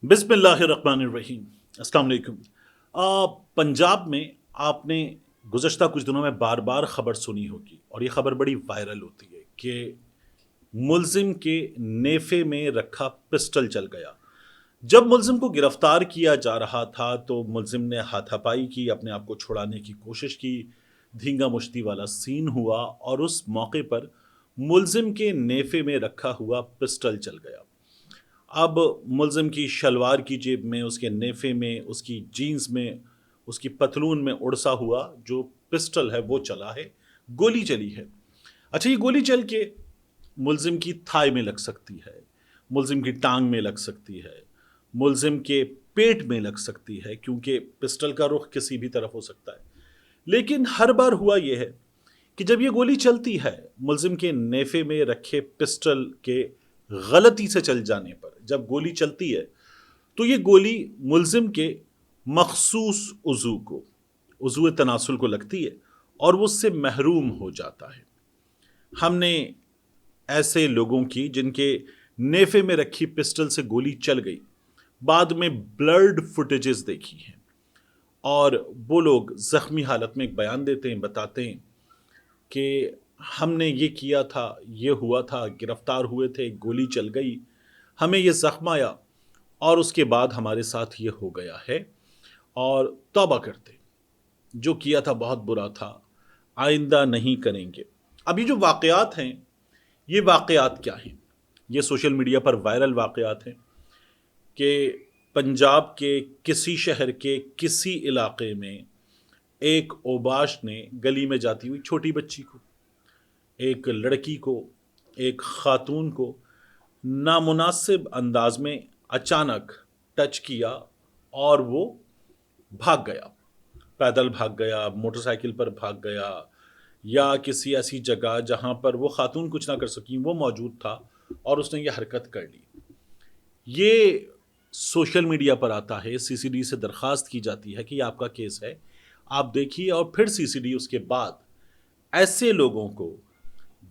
बिस्मिल्लाहिर्रहमानिर्रहीम। अस्सलाम वालेकुम। पंजाब में आपने गुज़श्ता कुछ दिनों में बार बार ख़बर सुनी होगी और ये ख़बर बड़ी वायरल होती है कि मुलजिम के नेफे में रखा पिस्टल चल गया। जब मुलजिम को गिरफ्तार किया जा रहा था तो मुलजिम ने हाथापाई की, अपने आप को छुड़ाने की कोशिश की, धींगा मुश्ती वाला सीन हुआ और उस मौके पर मुलजिम के नेफे में रखा हुआ पिस्टल चल गया। अब मुलज़िम की शलवार की जेब में, उसके नेफे में, उसकी जीन्स में, उसकी पतलून में उड़सा हुआ जो पिस्टल है वो चला है, गोली चली है। अच्छा, ये गोली चल के मुलज़िम की थाई में लग सकती है, मुलज़िम की टांग में लग सकती है, मुलज़िम के पेट में लग सकती है, क्योंकि पिस्टल का रुख किसी भी तरफ हो सकता है। लेकिन हर बार हुआ ये है कि जब ये गोली चलती है, मुलजिम के नेफे में रखे पिस्टल के गलती से चल जाने पर जब गोली चलती है तो ये गोली मुलजिम के मखसूस उज़ू तनासुल को लगती है और वो उससे महरूम हो जाता है। हमने ऐसे लोगों की जिनके नेफे में रखी पिस्टल से गोली चल गई, बाद में ब्लर्ड फुटेजेस देखी हैं और वो लोग जख्मी हालत में एक बयान देते हैं, बताते हैं कि हमने ये किया था, ये हुआ था, गिरफ्तार हुए थे, गोली चल गई, हमें ये ज़ख्म आया और उसके बाद हमारे साथ ये हो गया है और तौबा करते, जो किया था बहुत बुरा था, आइंदा नहीं करेंगे। अब ये जो वाक़यात हैं, ये वाक़यात क्या हैं? ये सोशल मीडिया पर वायरल वाक़यात हैं कि पंजाब के किसी शहर के किसी इलाके में एक ओबाश ने गली में जाती हुई छोटी बच्ची को, एक लड़की को, एक खातून को नामुनासिब अंदाज में अचानक टच किया और वो भाग गया, पैदल भाग गया, मोटरसाइकिल पर भाग गया या किसी ऐसी जगह जहां पर वो खातून कुछ ना कर सकी वो मौजूद था और उसने ये हरकत कर ली। ये सोशल मीडिया पर आता है, सीसीडी से दरखास्त की जाती है कि ये आपका केस है, आप देखिए, और फिर सीसीडी उसके बाद ऐसे लोगों को,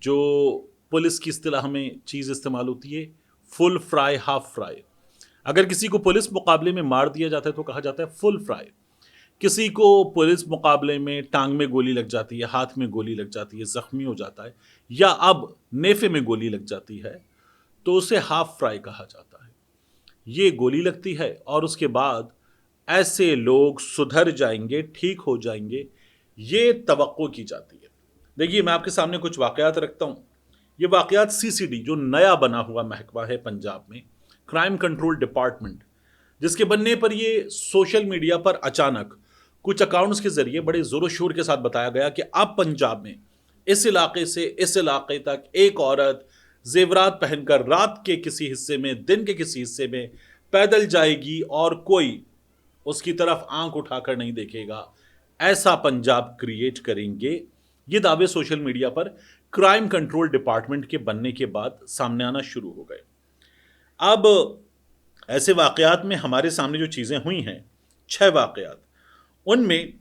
जो पुलिस की इस्तिलाह में चीज़ इस्तेमाल होती है फुल फ्राई हाफ फ्राई। अगर किसी को पुलिस मुकाबले में मार दिया जाता है तो कहा जाता है फुल फ्राई। किसी को पुलिस मुकाबले में टांग में गोली लग जाती है, हाथ में गोली लग जाती है, जख्मी हो जाता है, या अब नेफे में गोली लग जाती है तो उसे हाफ फ्राई कहा जाता है। ये गोली लगती है और उसके बाद ऐसे लोग सुधर जाएंगे, ठीक हो जाएंगे, ये तवक्को की जाती है। देखिए, मैं आपके सामने कुछ वाकयात रखता हूँ। ये वाकयात सीसीडी, जो नया बना हुआ महकमा है पंजाब में, क्राइम कंट्रोल डिपार्टमेंट, जिसके बनने पर ये सोशल मीडिया पर अचानक कुछ अकाउंट्स के जरिए बड़े जोर शोर के साथ बताया गया कि अब पंजाब में इस इलाके से इस इलाके तक एक औरत जेवरात पहनकर रात के किसी हिस्से में, दिन के किसी हिस्से में पैदल जाएगी और कोई उसकी तरफ आंख उठाकर नहीं देखेगा। ऐसा पंजाब क्रिएट करेंगे। ये दावे सोशल मीडिया पर क्राइम कंट्रोल डिपार्टमेंट के बनने के बाद सामने आना शुरू हो गए। अब ऐसे वाकयात में हमारे सामने जो चीज़ें हुई हैं, 6 वाकयात, उनमें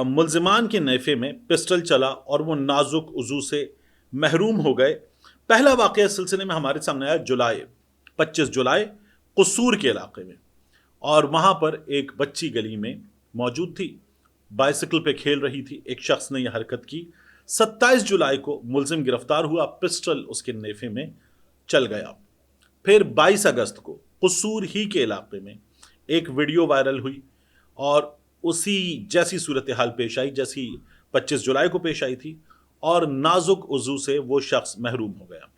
मुलजिमान के नेफे में पिस्टल चला और वो नाजुक उज़ू से महरूम हो गए। पहला वाकया इस सिलसिले में हमारे सामने आया 25 जुलाई कसूर के इलाके में, और वहाँ पर एक बच्ची गली में मौजूद थी, बाइसिकल पे खेल रही थी, एक शख्स ने यह हरकत की। 27 जुलाई को मुलजिम गिरफ्तार हुआ, पिस्टल उसके नेफे में चल गया। फिर 22 अगस्त को कसूर ही के इलाके में एक वीडियो वायरल हुई और उसी जैसी सूरत हाल पेश आई जैसी 25 जुलाई को पेश आई थी, और नाजुक उज़ू से वो शख्स महरूम हो गया।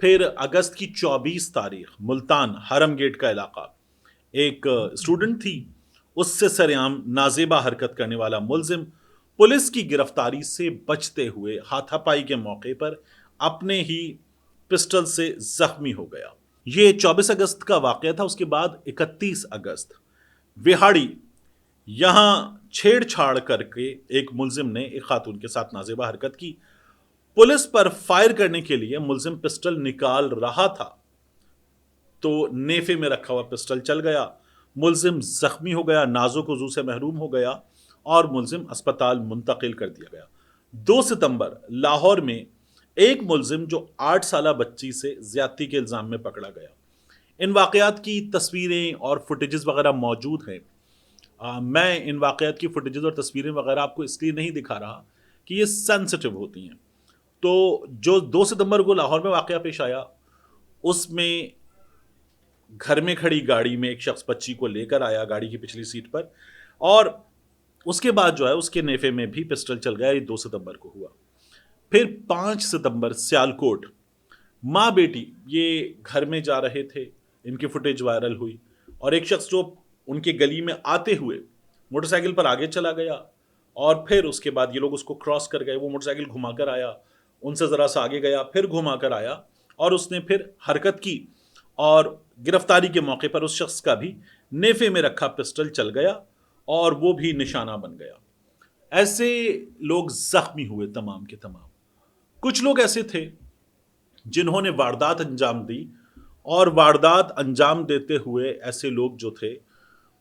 फिर अगस्त की 24 तारीख मुल्तान हरम गेट का इलाका, एक स्टूडेंट थी, उससे सरेआम नाजेबा हरकत करने वाला मुलजिम पुलिस की गिरफ्तारी से बचते हुए हाथापाई के मौके पर अपने ही पिस्टल से जख्मी हो गया। ये 24 अगस्त का वाकया था। उसके बाद 31 अगस्त विहाड़ी, यहां छेड़छाड़ करके एक मुलजिम ने एक खातून के साथ नाजेबा हरकत की। पुलिस पर फायर करने के लिए मुलजिम पिस्टल निकाल रहा था तो नेफे में रखा हुआ पिस्टल चल गया, मुलजिम जख्मी हो गया, नाजुक उज़ू से महरूम हो गया और मुलजिम अस्पताल मुंतकिल कर दिया गया। 2 सितंबर लाहौर में एक मुलजिम जो 8 साला बच्ची से ज्यादती के इल्जाम में पकड़ा गया। ان واقعات کی تصویریں اور فوٹیجز وغیرہ موجود ہیں. میں ان واقعات کی فوٹیجز اور تصویریں وغیرہ آپ کو اس لیے نہیں دکھا رہا کہ یہ سینسٹیو ہوتی ہیں. تو جو 2 ستمبر کو لاہور میں واقعہ پیش آیا اس میں گھر میں کھڑی گاڑی میں ایک شخص بچی کو لے کر آیا گاڑی کی پچھلی سیٹ پر, اور اس کے بعد جو ہے اس کے نیفے میں بھی پسٹل چل گیا. یہ 2 ستمبر کو ہوا. پھر 5 ستمبر سیالکوٹ ماں بیٹی یہ گھر میں جا رہے تھے, ان کی فوٹیج وائرل ہوئی, اور ایک شخص جو ان کے گلی میں آتے ہوئے موٹر سائیکل پر آگے چلا گیا, اور پھر اس کے بعد یہ لوگ اس کو کراس کر گئے. وہ موٹر سائیکل گھما کر آیا, ان سے ذرا سا آگے گیا, پھر گھما کر آیا, اور اس نے پھر حرکت کی, اور گرفتاری کے موقع پر اس شخص کا بھی نیفے میں رکھا پسٹل چل گیا اور وہ بھی نشانہ بن گیا. ایسے لوگ زخمی ہوئے تمام کے تمام. کچھ لوگ ایسے تھے جنہوں نے واردات انجام دی, اور واردات انجام دیتے ہوئے ایسے لوگ جو تھے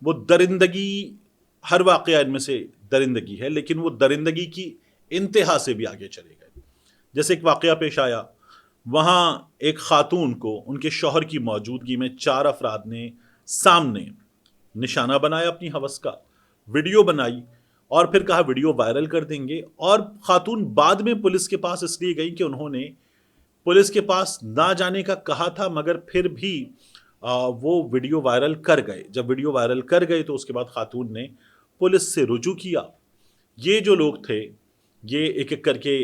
وہ درندگی, ہر واقعہ ان میں سے درندگی ہے, لیکن وہ درندگی کی انتہا سے بھی آگے چلے گئے. جیسے ایک واقعہ پیش آیا, وہاں ایک خاتون کو ان کے شوہر کی موجودگی میں 4 افراد نے سامنے نشانہ بنایا اپنی ہوس کا, ویڈیو بنائی, اور پھر کہا ویڈیو وائرل کر دیں گے. اور خاتون بعد میں پولیس کے پاس اس لیے گئی کہ انہوں نے پولیس کے پاس نہ جانے کا کہا تھا, مگر پھر بھی وہ ویڈیو وائرل کر گئے. جب ویڈیو وائرل کر گئے تو اس کے بعد خاتون نے پولیس سے رجوع کیا. یہ جو لوگ تھے یہ ایک ایک کر کے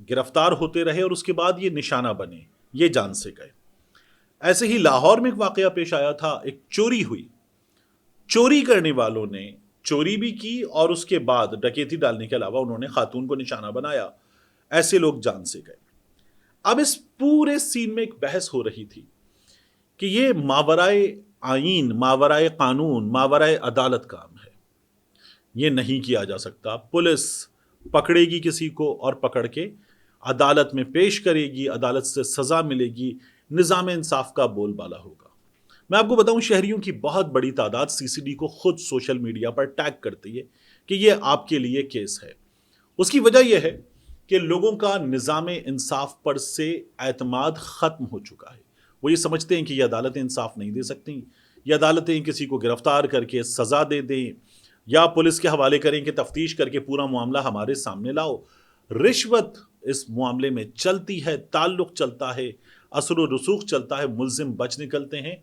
گرفتار ہوتے رہے, اور اس کے بعد یہ نشانہ بنے, یہ جان سے گئے. ایسے ہی لاہور میں ایک واقعہ پیش آیا تھا, ایک چوری ہوئی. چوری کرنے والوں نے چوری بھی کی, اور اس کے بعد ڈکیتی ڈالنے کے علاوہ انہوں نے خاتون کو نشانہ بنایا. ایسے لوگ جان سے گئے. اب اس پورے سین میں ایک بحث ہو رہی تھی کہ یہ ماورائے آئین, ماورائے قانون, ماورائے عدالت کام ہے, یہ نہیں کیا جا سکتا. پولیس پکڑے گی کسی کو اور پکڑ کے عدالت میں پیش کرے گی, عدالت سے سزا ملے گی, نظام انصاف کا بول بالا ہوگا. میں آپ کو بتاؤں, شہریوں کی بہت بڑی تعداد سی سی ڈی کو خود سوشل میڈیا پر ٹیگ کرتی ہے کہ یہ آپ کے لیے کیس ہے. اس کی وجہ یہ ہے کہ لوگوں کا نظام انصاف پر سے اعتماد ختم ہو چکا ہے. وہ یہ سمجھتے ہیں کہ یہ عدالتیں انصاف نہیں دے سکتی, یہ عدالتیں کسی کو گرفتار کر کے سزا دے دیں یا پولیس کے حوالے کریں کہ تفتیش کر کے پورا معاملہ ہمارے سامنے لاؤ. رشوت اس معاملے میں چلتی ہے, تعلق چلتا ہے, اثر و رسوخ چلتا ہے, ملزم بچ نکلتے ہیں.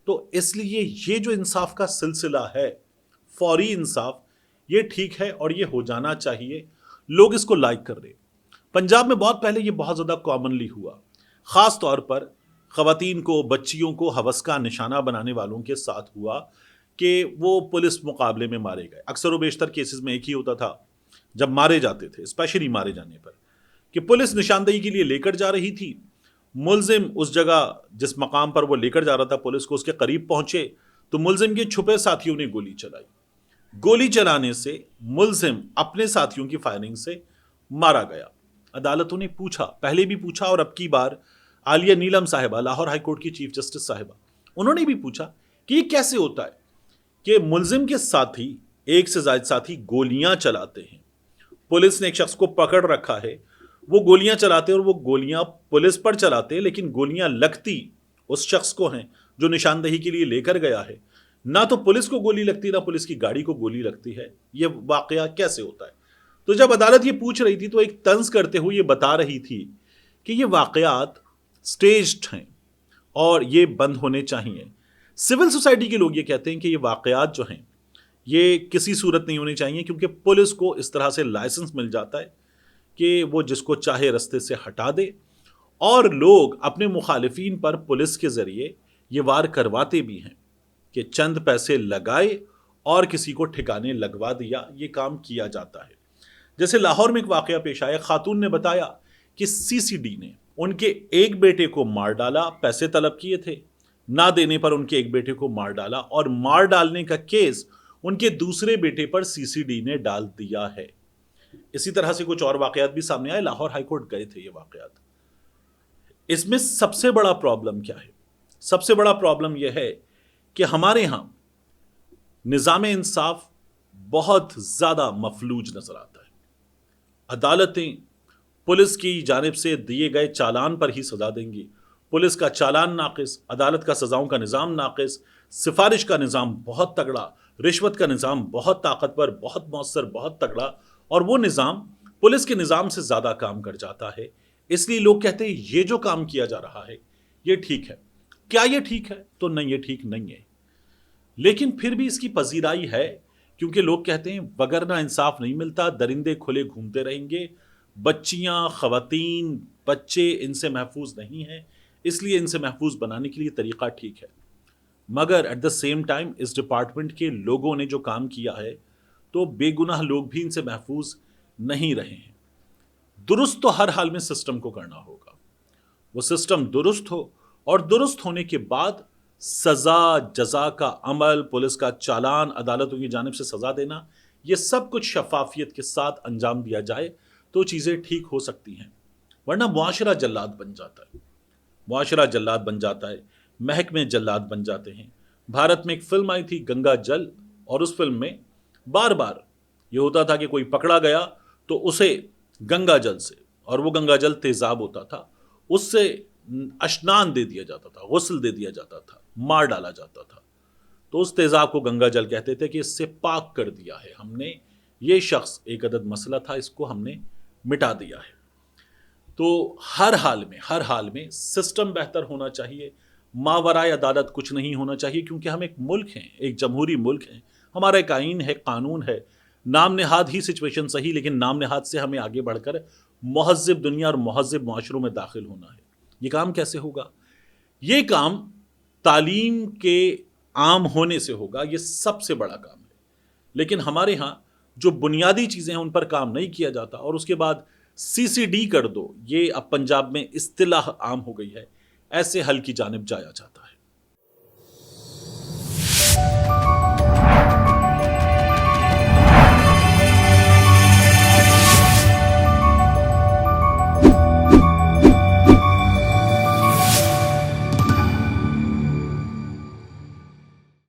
تو اس لیے یہ جو انصاف کا سلسلہ ہے, فوری انصاف, یہ ٹھیک ہے اور یہ ہو جانا چاہیے. لوگ اس کو لائک کر رہے. پنجاب میں بہت پہلے یہ بہت زیادہ کامنلی ہوا, خاص طور پر خواتین کو, بچیوں کو ہوس کا نشانہ بنانے والوں کے ساتھ ہوا کہ وہ پولیس مقابلے میں مارے گئے. اکثر و بیشتر کیسز میں ایک ہی ہوتا تھا جب مارے جاتے تھے, اسپیشلی مارے جانے پر, کہ پولیس نشاندہی کے لیے لے کر جا رہی تھی. ملزم اس جگہ جس مقام پر وہ لے کر جا رہا تھا پولیس کو, اس کے قریب پہنچے تو ملزم کے چھپے ساتھیوں نے گولی چلائی. گولی چلانے سے ملزم اپنے ساتھیوں کی فائرنگ سے مارا گیا. عدالتوں نے پوچھا, پہلے بھی پوچھا اور اب کی بار عالیہ نیلم صاحبہ, لاہور ہائی کورٹ کی چیف جسٹس صاحبہ, انہوں نے بھی پوچھا کہ یہ کیسے ہوتا ہے کہ ملزم کے ساتھی, ایک سے زائد ساتھی گولیاں چلاتے ہیں, پولیس نے ایک شخص کو پکڑ رکھا ہے, وہ گولیاں چلاتے ہیں اور وہ گولیاں پولیس پر چلاتے ہیں, لیکن گولیاں لگتی اس شخص کو ہیں جو نشاندہی کے لیے لے کر گیا ہے. نہ تو پولیس کو گولی لگتی, نہ پولیس کی گاڑی کو گولی لگتی ہے. یہ واقعہ کیسے ہوتا ہے؟ تو جب عدالت یہ پوچھ رہی تھی تو ایک طنز کرتے ہوئے یہ بتا رہی تھی کہ یہ واقعات سٹیجڈ ہیں اور یہ بند ہونے چاہیے. سول سوسائٹی کے لوگ یہ کہتے ہیں کہ یہ واقعات جو ہیں یہ کسی صورت نہیں ہونے چاہیے, کیونکہ پولیس کو اس طرح سے لائسنس مل جاتا ہے کہ وہ جس کو چاہے رستے سے ہٹا دے, اور لوگ اپنے مخالفین پر پولیس کے ذریعے یہ وار کرواتے بھی ہیں کہ چند پیسے لگائے اور کسی کو ٹھکانے لگوا دیا, یہ کام کیا جاتا ہے. جیسے لاہور میں ایک واقعہ پیش آیا, خاتون نے بتایا کہ سی سی ڈی نے ان کے ایک بیٹے کو مار ڈالا, پیسے طلب کیے تھے, نہ دینے پر ان کے ایک بیٹے کو مار ڈالا, اور مار ڈالنے کا کیس ان کے دوسرے بیٹے پر سی سی ڈی نے ڈال دیا ہے. اسی طرح سے کچھ اور واقعات بھی سامنے آئے, لاہور ہائی کورٹ گئے تھے یہ واقعات. اس میں سب سے بڑا پرابلم کیا ہے؟ سب سے بڑا پرابلم یہ ہے کہ ہمارے ہاں نظام انصاف بہت زیادہ مفلوج نظر آتا ہے. عدالتیں پولیس کی جانب سے دیے گئے چالان پر ہی سزا دیں گی, पुलिस का चालान नाक़िस, अदालत का सज़ाओं का निज़ाम नाक़िस, सिफारिश का निज़ाम बहुत तगड़ा, रिश्वत का निज़ाम बहुत ताकतवर, बहुत मौसर, बहुत तगड़ा, और वो निज़ाम पुलिस के निज़ाम से ज़्यादा काम कर जाता है। इसलिए लोग कहते हैं ये जो काम किया जा रहा है ये ठीक है। क्या ये ठीक है? तो नहीं, ये ठीक नहीं है। लेकिन फिर भी इसकी पजीराई है, क्योंकि लोग कहते हैं वगरना इंसाफ नहीं मिलता, दरिंदे खुले घूमते रहेंगे, बच्चियां, खवातीन, बच्चे इनसे महफूज नहीं हैं, इसलिए इनसे महफूज बनाने के लिए तरीका ठीक है। मगर एट द सेम टाइम इस डिपार्टमेंट के लोगों ने जो काम किया है, तो बेगुनाह लोग भी इनसे महफूज नहीं रहे हैं। दुरुस्त तो हर हाल में सिस्टम को करना होगा, वो सिस्टम दुरुस्त हो, और दुरुस्त होने के बाद सज़ा, जज़ा का अमल, पुलिस का चालान, अदालतों की जानिब से सज़ा देना, ये सब कुछ शफाफियत के साथ अंजाम दिया जाए तो चीज़ें ठीक हो सकती हैं। वरना मुआशरा जल्लाद बन जाता है, मुआशरा जल्लाद बन जाता है, महकमे जल्लाद बन जाते हैं। भारत में एक फिल्म आई थी गंगा जल, और उस फिल्म में बार बार ये होता था कि कोई पकड़ा गया तो उसे गंगा जल से, और वो गंगा जल तेज़ाब होता था, उससे अशनान दे दिया जाता था, गुस्ल दे दिया जाता था, मार डाला जाता था। तो उस तेज़ाब को गंगा जल कहते थे कि इससे पाक कर दिया है हमने, ये शख्स एक अदद मसला था, इसको हमने मिटा दिया है। तो हर हाल में सिस्टम बेहतर होना चाहिए, मावराए अदालत कुछ नहीं होना चाहिए, क्योंकि हम एक मुल्क हैं, एक जमहूरी मुल्क हैं, हमारा एक आइन है, कानून है। नाम नेहाद ही सिचुएशन सही, लेकिन नाम नेहाद से हमें आगे बढ़कर महज़िब दुनिया और महज़िब माशरों में दाखिल होना है। ये काम कैसे होगा? ये काम तालीम के आम होने से होगा, ये सबसे बड़ा काम है। लेकिन हमारे यहाँ जो बुनियादी चीज़ें हैं उन पर काम नहीं किया जाता, और उसके बाद CCD कर दो, ये अब पंजाब में इस्तिलाह आम हो गई है, ऐसे हल की जानिब जाया जाता है।